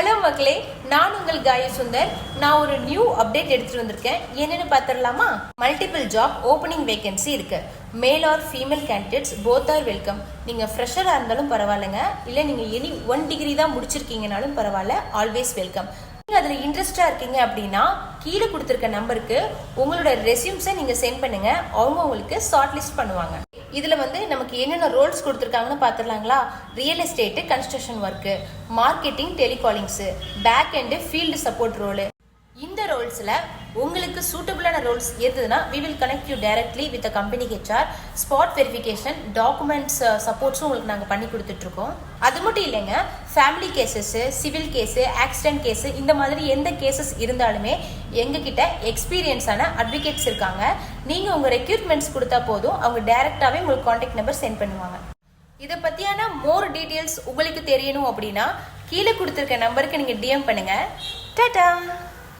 Hello மக்களே, நான் உங்கள் காய சுந்தர். நான் ஒரு நியூ அப்டேட் எடுத்துட்டு வந்திருக்கேன். என்னன்னு பார்த்துடலாமா? மல்டிபிள் ஜாப் ஓப்பனிங் வேகன்சி இருக்கு. Male or female candidates both are welcome. நீங்க ஃப்ரெஷரா இருந்தாலும் பரவாயில்லைங்க, இல்லை நீங்க எனி 1 டிகிரி தான் முடிச்சிருக்கீங்கனாலும் பரவாயில்ல, ஆல்வேஸ் வெல்கம். நீங்க அதுல இன்ட்ரெஸ்டா இருக்கீங்க அப்படின்னா கீழே கொடுத்துருக்க நம்பருக்கு உங்களோட ரெஸ்யூம்ஸை நீங்க சென்ட் பண்ணுங்க. அவங்க உங்களுக்கு ஷார்ட் லிஸ்ட் பண்ணுவாங்க. இதுல நமக்கு என்னென்ன ரோல்ஸ் கொடுத்துருக்காங்கன்னு பார்த்துடலாங்களா? Real estate, construction work, marketing, telecallings, back and field support role. இந்த ரோல்ஸ்ல உங்களுக்கு சூட்டபிளான ரோல்ஸ் இருந்ததுன்னா we will connect you directly with the company HR. Spot verification, documents சப்போர்ட்ஸும் உங்களுக்கு நாங்கள் பண்ணி கொடுத்துட்ருக்கோம். அது மட்டும் இல்லைங்க, family cases, civil case, accident case, இந்த மாதிரி எந்த கேசஸ் இருந்தாலுமே எங்ககிட்ட எக்ஸ்பீரியன்ஸான அட்வொகேட்ஸ் இருக்காங்க. நீங்கள் உங்கள் ரெக்யூர்மெண்ட்ஸ் கொடுத்தா போதும், அவங்க டைரெக்டாகவே உங்களுக்கு கான்டாக்ட் நம்பர் சென்ட் பண்ணுவாங்க. இதை பற்றியான மோர் டீட்டெயில்ஸ் உங்களுக்கு தெரியணும் அப்படின்னா கீழே கொடுத்துருக்க நம்பருக்கு நீங்கள் டிஎம் பண்ணுங்கள். டாடா.